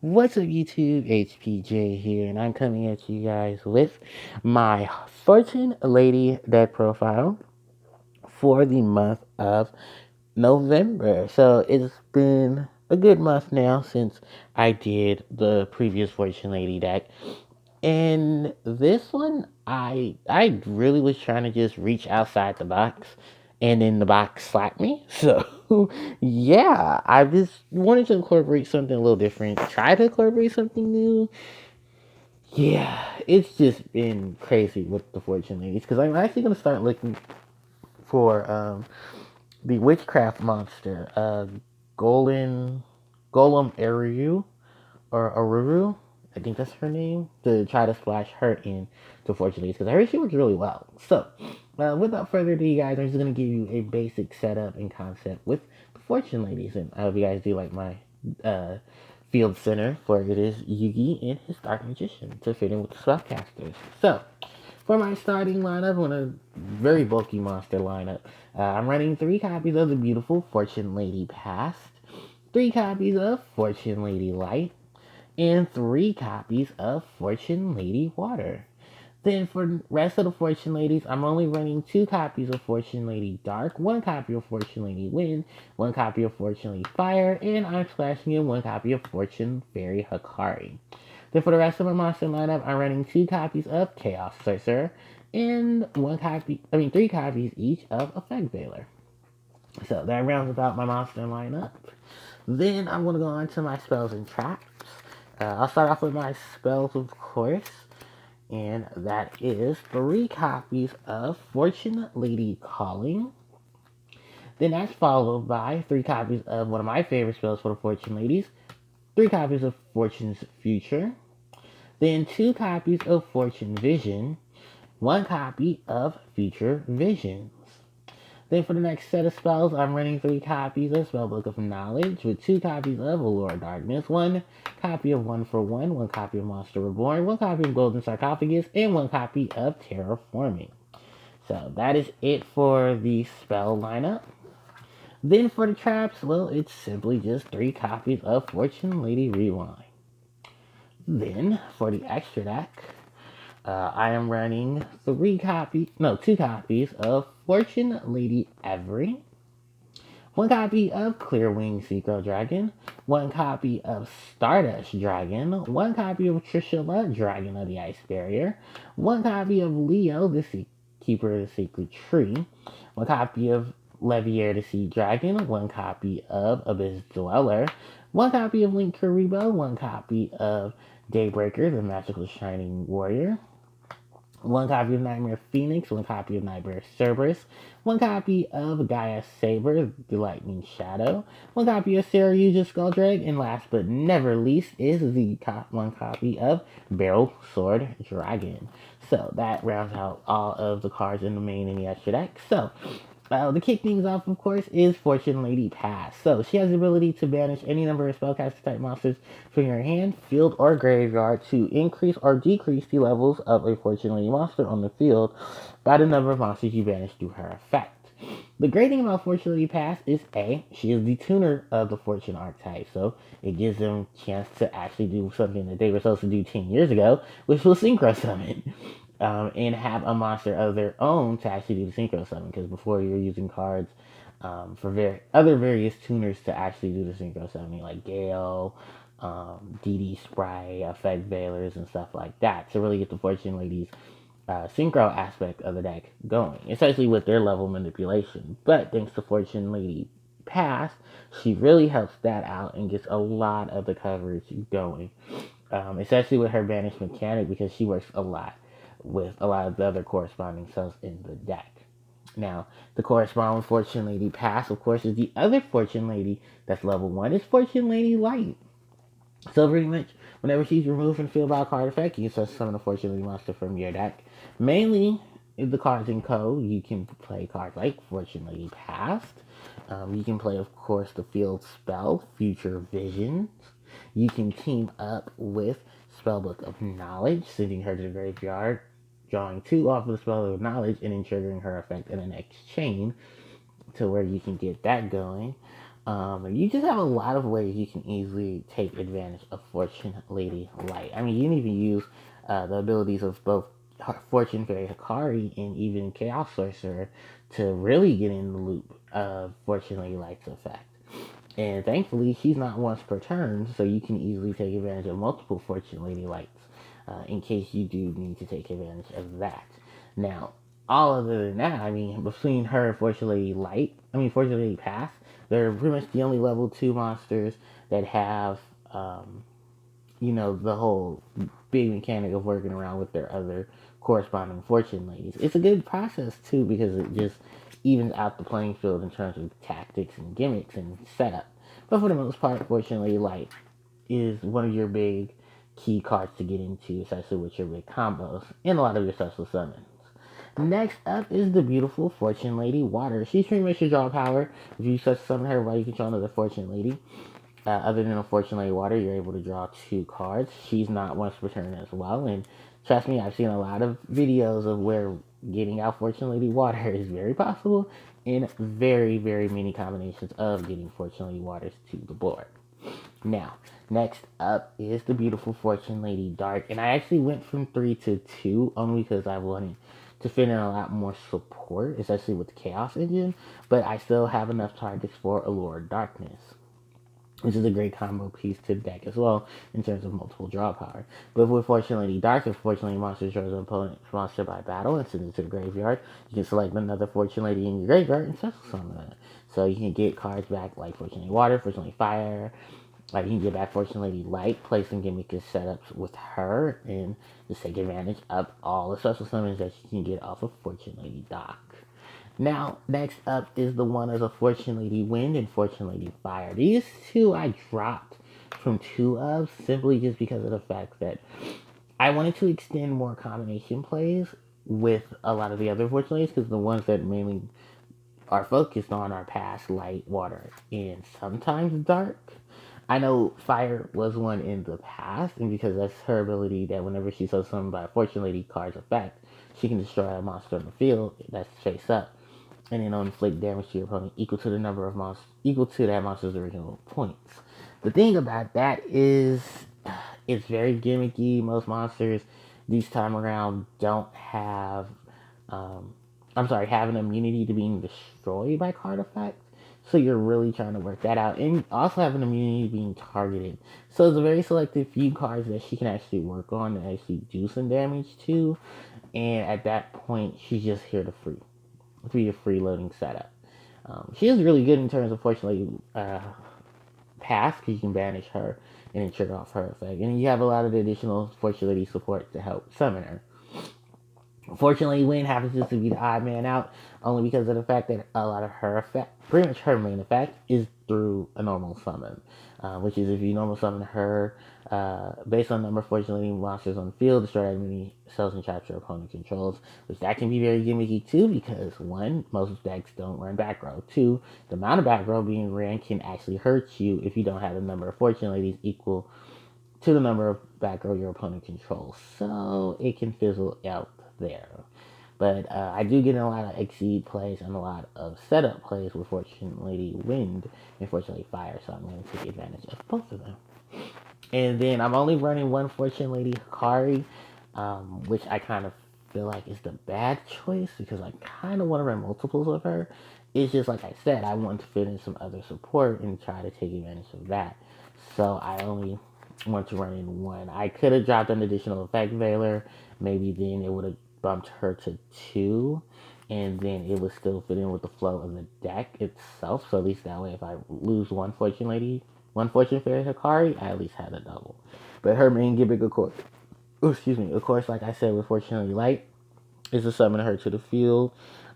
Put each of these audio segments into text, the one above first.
What's up, YouTube? HPJ here, and I'm coming at you guys with my Fortune Lady deck profile for the month of November. So it's been a good month now since I did the previous Fortune Lady deck. And this one, I really was trying to just reach outside the box, and then the box slapped me. So yeah, I just wanted to incorporate something a little different. Try to incorporate something new. Yeah, it's just been crazy with the Fortune Ladies because I'm actually gonna start looking for the witchcraft monster, Golem Golem Eru or Aruru. I think that's her name, to try to splash her in to Fortune Ladies because I heard she works really well. So, without further ado, you guys, I'm just going to give you a basic setup and concept with the Fortune Ladies. And I hope you guys do like my uh, field center, for it is Yugi and his Dark Magician to fit in with the spellcasters. So, for my starting lineup, on a very bulky monster lineup, I'm running 3 copies of the beautiful Fortune Lady Past, 3 copies of Fortune Lady Light, and 3 copies of Fortune Lady Water. Then for the rest of the Fortune Ladies, I'm only running 2 copies of Fortune Lady Dark, 1 copy of Fortune Lady Wind, 1 copy of Fortune Lady Fire, and I'm splashing in 1 copy of Fortune Fairy Hakari. Then for the rest of my monster lineup, I'm running 2 copies of Chaos Sorcerer and 3 copies each of Effect Veiler. So that rounds about my monster lineup. Then I'm going to go on to my spells and traps. I'll start off with my spells, of course, and that is 3 copies of Fortune Lady Calling. Then that's followed by 3 copies of one of my favorite spells for the Fortune Ladies, 3 copies of Fortune's Future, then 2 copies of Fortune Vision, 1 copy of Future Visions. Then for the next set of spells, I'm running 3 copies of Spellbook of Knowledge with 2 copies of Allure of Darkness, 1 copy of One for One, 1 copy of Monster Reborn, 1 copy of Golden Sarcophagus, and 1 copy of Terraforming. So that is it for the spell lineup. Then for the traps, well, it's simply just 3 copies of Fortune Lady Rewind. Then for the extra deck, I am running 2 copies of Fortune Lady Every, 1 copy of Clearwing Secret Dragon, 1 copy of Stardust Dragon, 1 copy of Trishula, Dragon of the Ice Barrier, 1 copy of Leo, the Keeper of the Sacred Tree, 1 copy of Levier the Sea Dragon, 1 copy of Abyss Dweller, 1 copy of Link Karibo, 1 copy of Daybreaker, the Magical Shining Warrior, 1 copy of Nightmare Phoenix, 1 copy of Nightmare Cerberus, 1 copy of Gaia Saber, the Lightning Shadow, 1 copy of Saryuja Skulldrag, and last but never least is the 1 copy of Barrel Sword Dragon. So that rounds out all of the cards in the main and the extra deck. So to kick things off, of course, is Fortune Lady Pass. So she has the ability to banish any number of spellcaster type monsters from your hand, field, or graveyard to increase or decrease the levels of a Fortune Lady monster on the field by the number of monsters you banish through her effect. The great thing about Fortune Lady Pass is A, she is the tuner of the Fortune archetype, so it gives them a chance to actually do something that they were supposed to do 10 years ago, which was Synchro Summon. And have a monster of their own to actually do the Synchro Summon, because before you were using cards for other various tuners to actually do the Synchro Summoning, like Gale, DD Spray, Effect Veilers, and stuff like that, to really get the Fortune Ladies synchro aspect of the deck going, especially with their level manipulation. But thanks to Fortune Lady Pass, she really helps that out and gets a lot of the coverage going, especially with her banish mechanic, because she works a lot with a lot of the other corresponding cells in the deck. Now, the corresponding Fortune Lady Pass, of course, is the other Fortune Lady that's level 1, is Fortune Lady Light. So pretty much, whenever she's removed from field by a card effect, you can summon a Fortune Lady monster from your deck. Mainly, if the cards in code, you can play cards like Fortune Lady Past. You can play, of course, the field spell, Future Visions. You can team up with Spellbook of Knowledge, sending her to the graveyard, drawing 2 off of the Spellbook of Knowledge, and then triggering her effect in the next chain to where you can get that going. You just have a lot of ways you can easily take advantage of Fortune Lady Light. I mean, you can even use the abilities of both Fortune Fairy Hikari and even Chaos Sorcerer to really get in the loop of Fortune Lady Light's effect. And thankfully, she's not once per turn, so you can easily take advantage of multiple Fortune Lady Lights in case you do need to take advantage of that. Now, all other than that, I mean, between her and Fortune Lady Light, Fortune Lady Path, they're pretty much the only level 2 monsters that have, the whole big mechanic of working around with their other corresponding Fortune Ladies. It's a good process, too, because it just evens out the playing field in terms of tactics and gimmicks and setup. But for the most part, Fortunately, Light is one of your big key cards to get into, especially with your big combos and a lot of your special summons. Next up is the beautiful Fortune Lady Water. She's pretty much your draw power. If you such summon her while you control another Fortune Lady, other than a Fortune Lady Water, you're able to draw 2 cards. She's not once per turn as well, and trust me, I've seen a lot of videos of where getting out Fortune Lady Water is very possible in very, very many combinations of getting Fortune Lady Waters to the board. Now, next up is the beautiful Fortune Lady Dark, and I actually went from 3 to 2 only because I wanted to fit in a lot more support, especially with the Chaos Engine, but I still have enough targets for Allure Darkness, which is a great combo piece to the deck as well in terms of multiple draw power. But with Fortunately Dark, if Fortunately Monster draws an opponent's monster by battle and sends it to the graveyard, you can select another Fortune Lady in your graveyard and special summon it. So you can get cards back like Fortunately Water, Fortunately Fire, like you can get back Fortune Lady Light, play some gimmicky setups with her, and just take advantage of all the special summons that you can get off of Fortune Lady Dark. Now, next up is the one of Fortune Lady Wind and Fortune Lady Fire. These two I dropped from 2 of simply just because of the fact that I wanted to extend more combination plays with a lot of the other Fortune Ladies because the ones that mainly are focused on are past light, water, and sometimes dark. I know Fire was one in the past, and because that's her ability that whenever she says something by a Fortune Lady card's effect, she can destroy a monster on the field that's face up, and then inflict damage to your opponent equal to the number of monsters equal to that monster's original points. The thing about that is it's very gimmicky. Most monsters this time around don't have have an immunity to being destroyed by card effects. So you're really trying to work that out. And also have an immunity to being targeted. So it's a very selective few cards that she can actually work on and actually do some damage to. And at that point, she's just here to be a freeloading setup. She is really good in terms of fortunately pass because you can banish her and then trigger off her effect. And you have a lot of the additional fortunately support to help summon her. Unfortunately, Wynn happens just to be the odd man out, only because of the fact that a lot of her effect, pretty much her main effect, is through a normal summon. Which is if you normal summon her, based on the number of fortunately monsters on the field, destroy as many cells and traps your opponent controls, which that can be very gimmicky too, because 1, most decks don't run back row. 2, the amount of back row being ran can actually hurt you if you don't have the number of fortunately equal to the number of back row your opponent controls. So it can fizzle out there. But I do get in a lot of exceed plays and a lot of setup plays with Fortunately Wind and Fortunately Fire, so I'm going to take advantage of both of them. And then I'm only running one Fortune Lady Hikari, which I kind of feel like is the bad choice because I kind of want to run multiples of her. It's just like I said, I want to fit in some other support and try to take advantage of that. So I only want to run in one. I could have dropped an additional effect Veiler. Maybe then it would have bumped her to 2. And then it would still fit in with the flow of the deck itself. So at least that way, if I lose one Fortune Fairy Hikari, I at least had a double. But her main gimmick, of course, like I said, with Fortunately Light, is to summon her to the field.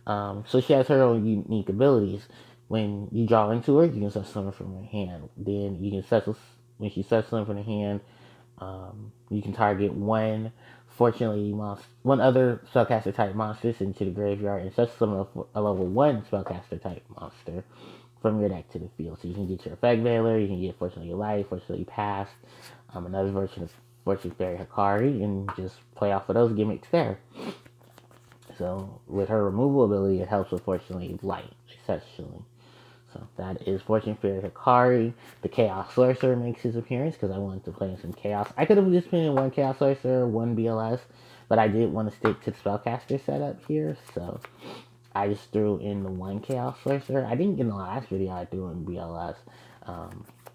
So she has her own unique abilities. When you draw into her, you can set summon from her hand. Then you can when she sets summon from her hand, you can target one one other spellcaster type monster into the graveyard and set summon a level 1 spellcaster type monster from your deck to the field. So you can get your effect Veiler, you can get Fortunately Light, Fortunately Past, another version of Fortune Fairy Hikari, and just play off of those gimmicks there. So with her removal ability, it helps with Fortunately Light, essentially. So that is Fortune Fairy Hikari. The Chaos Sorcerer makes his appearance because I wanted to play in some Chaos. I could have just been in one Chaos Sorcerer, one BLS, but I did want to stick to the Spellcaster setup here, so I just threw in the one Chaos Sorcerer. I didn't get in the last video I threw in BLS.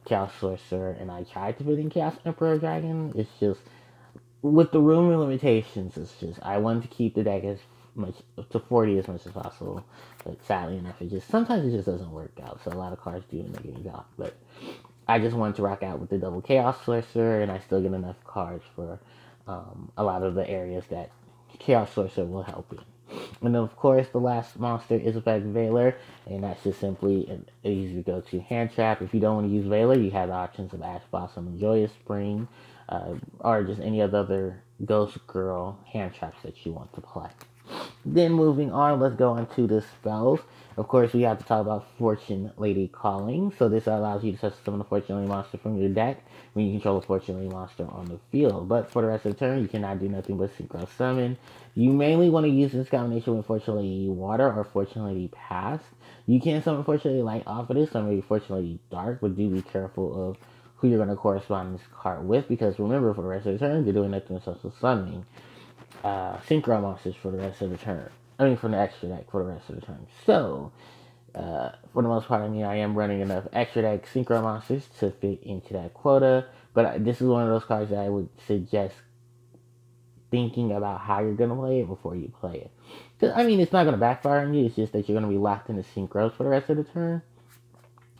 Chaos Sorcerer, and I tried to put in Chaos Emperor Dragon. It's just, with the room limitations, it's just, I wanted to keep the deck as much to 40 as much as possible, but sadly enough, sometimes it just doesn't work out. So a lot of cards do end up getting dropped, but I just wanted to rock out with the double Chaos Sorcerer, and I still get enough cards for a lot of the areas that Chaos Sorcerer will help in. And then, of course, the last monster is Effect Veiler, and that's just simply an easy to go-to hand trap. If you don't want to use Veiler, you have the options of Ash Blossom and Joyous Spring, or just any of the other Ghost Girl hand traps that you want to play. Then moving on, let's go into the spells. Of course, we have to talk about Fortune Lady Calling. So this allows you to summon a Fortune Lady monster from your deck when you control a Fortune Lady monster on the field. But for the rest of the turn, you cannot do nothing but Synchro Summon. You mainly want to use this combination with Fortune Lady Water or Fortune Lady Past. You can summon Fortune Lady Light off of this, or maybe Fortune Lady Dark, but do be careful of who you're going to correspond this card with, because remember, for the rest of the turn, you're doing nothing but social summoning synchro monsters for the rest of the turn. I mean, from the extra deck for the rest of the turn. So, for the most part, I am running enough extra deck synchro monsters to fit into that quota. But this is one of those cards that I would suggest thinking about how you're going to play it before you play it. Because, it's not going to backfire on you. It's just that you're going to be locked into synchros for the rest of the turn.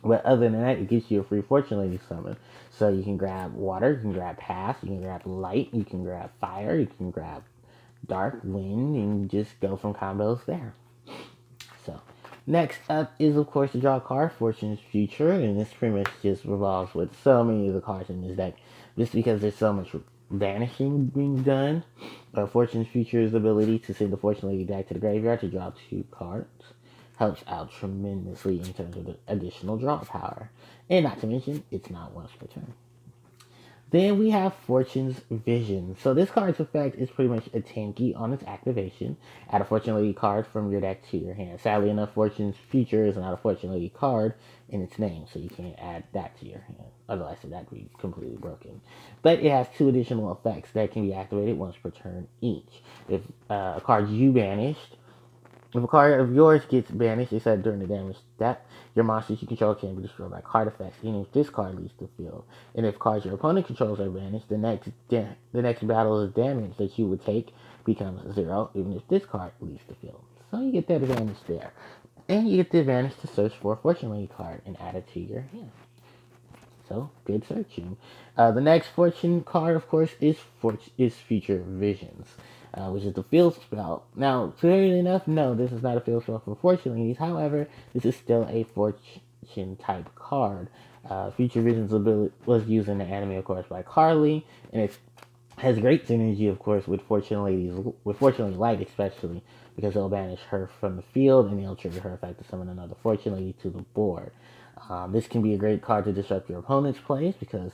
But other than that, it gives you a free Fortune Lady summon. So you can grab water, you can grab pass, you can grab light, you can grab fire, you can grab dark, wind, and just go from combos there. So next up is, of course, the draw card, Fortune's Future, and this pretty much just revolves with so many of the cards in this deck, just because there's so much vanishing being done. Fortune's Future's ability to send the Fortune Lady back to the graveyard to draw 2 cards helps out tremendously in terms of the additional draw power. And not to mention, it's not once per turn. Then we have Fortune's Vision. So this card's effect is pretty much a tanky on its activation. Add a Fortune Lady card from your deck to your hand. Sadly enough, Fortune's Future is not a Fortune Lady card in its name, so you can't add that to your hand. Otherwise, that would be completely broken. But it has 2 additional effects that can be activated once per turn each. If a card you banished, if a card of yours gets banished, it's said during the damage step, your monsters you control can be destroyed by card effects, even if this card leaves the field. And if cards your opponent controls are banished, the next battle's damage that you would take becomes 0, even if this card leaves the field. So you get that advantage there. And you get the advantage to search for a Fortune Lady card and add it to your hand. So, good searching. The next Fortune card, of course, is Future Visions, which is the field spell. Now, clearly enough, no, this is not a field spell for Fortune Ladies. However, this is still a Fortune type card. Future Visions was used in the anime, of course, by Carly, and it has great synergy, of course, with Fortune Lady Light, especially because it'll banish her from the field and it'll trigger her effect to summon another Fortune Lady to the board. This can be a great card to disrupt your opponent's plays because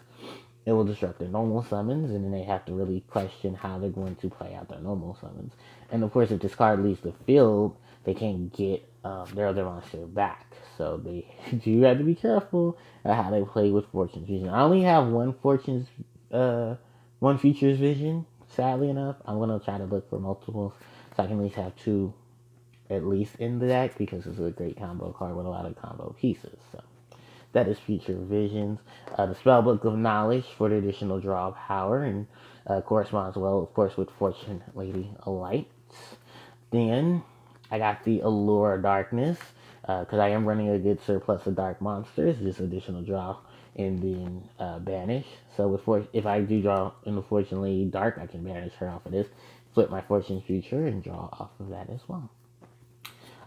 it will disrupt their normal summons, and then they have to really question how they're going to play out their normal summons. And of course, if this card leaves the field, they can't get their other monster back. So they do have to be careful at how they play with Fortune's Vision. I only have one Future's Vision, sadly enough. I'm going to try to look for multiples so I can at least have 2 at least in the deck because it's a great combo card with a lot of combo pieces. So that is Future Visions. The Spellbook of Knowledge for the additional draw power and corresponds well, of course, with Fortune Lady Lights. Then I got the Allure of Darkness because I am running a good surplus of dark monsters. Just additional draw and then banish. So if I do draw in the Fortune Lady Dark, I can banish her off of this, flip my Fortune's Future, and draw off of that as well.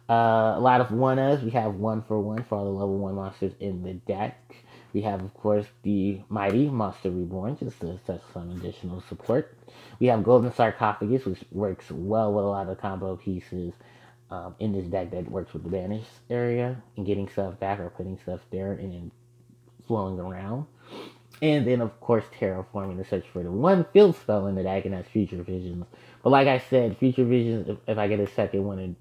A lot of 1-ofs. We have 1 for 1 for all the level 1 monsters in the deck. We have, of course, the Mighty Monster Reborn, just to set some additional support. We have Golden Sarcophagus, which works well with a lot of combo pieces in this deck that works with the banish area and getting stuff back or putting stuff there and then flowing around. And then, of course, terraforming to search for the one field spell in the deck, and that's Future Visions. But like I said, Future Visions, if I get a second one,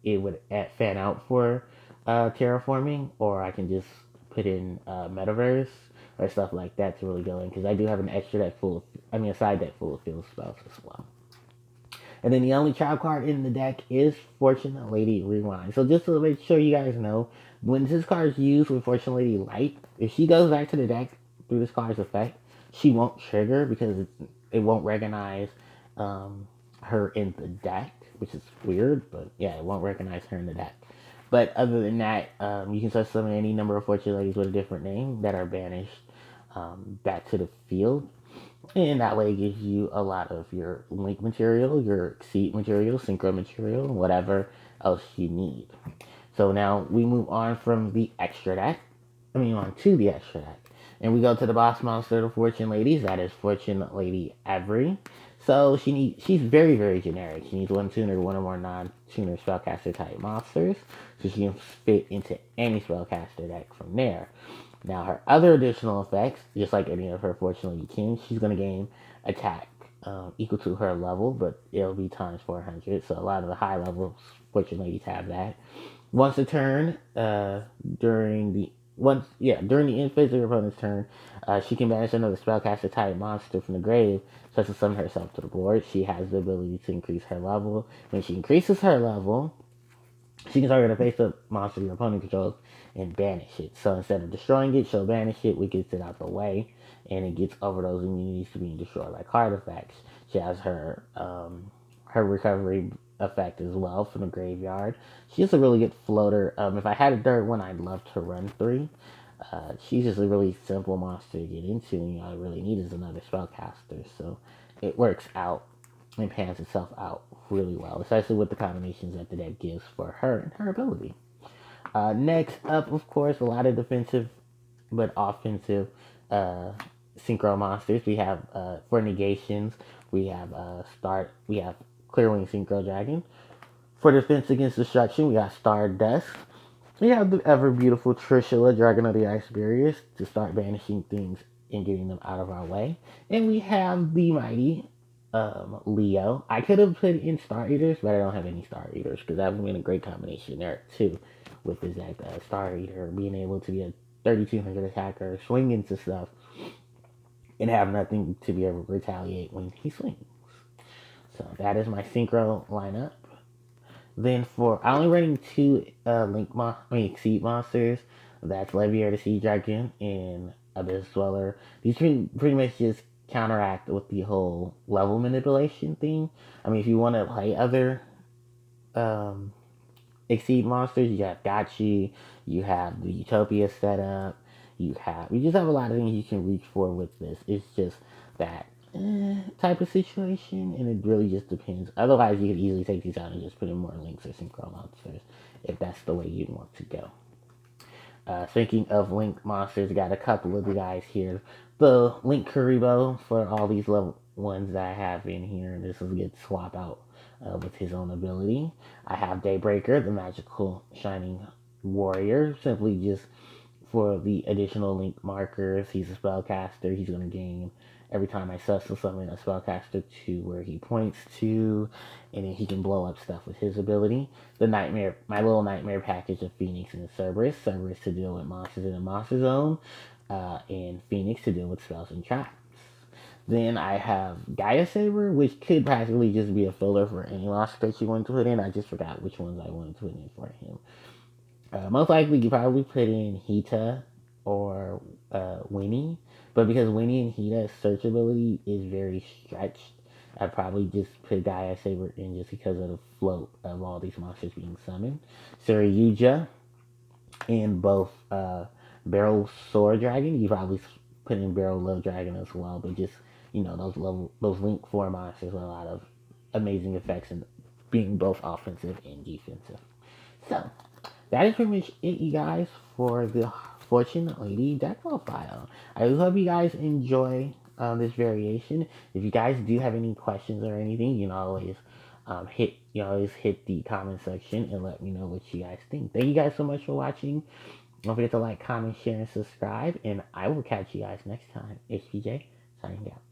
it would fan out for terraforming, or I can just put in metaverse or stuff like that to really go in, because I do have an extra deck full of, I mean, a side deck full of field spells as well. And then the only trap card in the deck is Fortune Lady Rewind. So just to make sure you guys know, when this card is used with Fortune Lady Light, if she goes back to the deck through this card's effect, she won't trigger because it won't recognize her in the deck, which is weird, but yeah, it won't recognize her in the deck. But other than that, you can such summon any number of Fortune Ladies with a different name that are banished back to the field. And that way it gives you a lot of your link material, your exceed material, synchro material, whatever else you need. So now we move on from the extra deck. On to the extra deck. And we go to the boss monster, the Fortune Ladies. That is Fortune Lady Every. So she's very, very generic. She needs one tuner, one or more non-tuner spellcaster type monsters. So she can fit into any spellcaster deck from there. Now, her other additional effects, just like any of her Fortunately Kings, she's going to gain attack equal to her level, but it'll be times 400. So a lot of the high level Fortune Ladies have that. Once a turn, during the end phase of your opponent's turn, she can banish another spellcaster type monster from the grave, such as summon herself to the board. She has the ability to increase her level. When she increases her level, she can target a face-up monster your opponent controls and banish it. So instead of destroying it, she'll banish it, which gets it out the way, and it gets over those immunities to being destroyed like card effects. She has her recovery effect as well from the graveyard. She's a really good floater. If I had a third one, I'd love to run 3. She's just a really simple monster to get into, and all I really need is another spellcaster. So it works out and pans itself out really well, especially with the combinations that the deck gives for her and her ability. Next up, of course, a lot of defensive but offensive uh, synchro monsters. We have for negations, we have Clearwing Synchro Dragon. For defense against destruction, we got Stardust. We have the ever beautiful Trishula, Dragon of the Ice Barriers, to start banishing things and getting them out of our way. And we have the mighty Leo. I could have put in Star Eaters, but I don't have any Star Eaters because that would have been a great combination there too, with his Star Eater being able to be a 3200 attacker, swing into stuff, and have nothing to be able to retaliate when he swings. So that is my synchro lineup. Then for I only running 2 Exceed monsters. That's Leviator the Sea Dragon and Abyss Dweller. These pretty much just counteract with the whole level manipulation thing. If you want to play other um, Exceed monsters, you have Gotchi, you have the Utopia setup, you just have a lot of things you can reach for with this. It's just that type of situation, and it really just depends. Otherwise, you could easily take these out and just put in more links or synchro monsters if that's the way you want to go. Thinking of link monsters, got a couple of the guys here. The Link Kuribo for all these level ones that I have in here. This will get swap out with his own ability. I have Daybreaker, the magical shining warrior, simply just for the additional link markers. He's a spellcaster. He's going to gain every time I summon a spellcaster to where he points to, and then he can blow up stuff with his ability. My little nightmare package of Phoenix and Cerberus. Cerberus to deal with monsters in the monster zone, and Phoenix to deal with spells and traps. Then I have Gaia Saber, which could practically just be a filler for any monster that you want to put in. I just forgot which ones I wanted to put in for him. Most likely, you probably put in Hita or Winnie, but because Winnie and Hita's search ability is very stretched, I'd probably just put Gaia Saber in just because of the float of all these monsters being summoned. Suryuja in both Barrel Sword Dragon. You probably put in Barrel Love Dragon as well, but just those Link 4 monsters with a lot of amazing effects and being both offensive and defensive. So that is pretty much it, you guys, for the Fortune Lady deck profile. I hope you guys enjoy this variation. If you guys do have any questions or anything, you can always hit the comment section and let me know what you guys think. Thank you guys so much for watching. Don't forget to like, comment, share, and subscribe, and I will catch you guys next time. HPJ signing out.